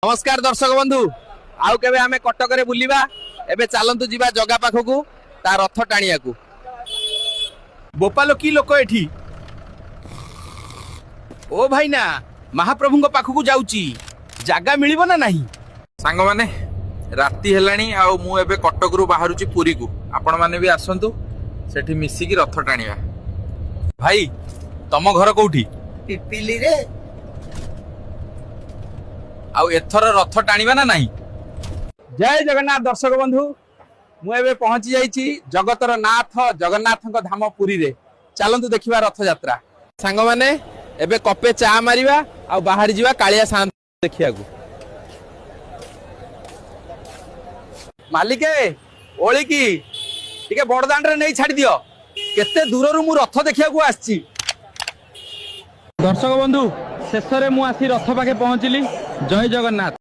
नमस्कार दर्शक बंधु आउ केबे आमे कटक रे बुलिबा एबे चालंतु जीवा जगा पाखकू ता रथ टाणिया को बोपालो की लोक एठी ओ भाई ना महाप्रभु को पाखकू जाउची जागा मिलिबो ना नहीं सांग माने राती हेलानी आउ मु एबे कटक रु बाहरुची पुरी को आपण माने भी आसंतु सेठी मिसी की रथ टाणिया भाई तम घर कोठी पिपिली रे आउ एथर रथ टाणिबा ना नहीं। जय जगन्नाथ दर्शक बंधु मु एबे पहुंची जाईची जगतर नाथ जगन्नाथ धाम पुरी रे चलंतु देखिबा रथ यात्रा सांग माने एबे कपे चा मारिबा आ बाहर जीवा कालिया शांत देखिया को मालिके ओली की टिके बड़दांड रे नहीं छाड़ी दियो केते दूर रु मु रथ देखिया को आछी। दर्शक बंधु शेष रे मु आसी रथ पाके पहुंचली। जय जगन्नाथ।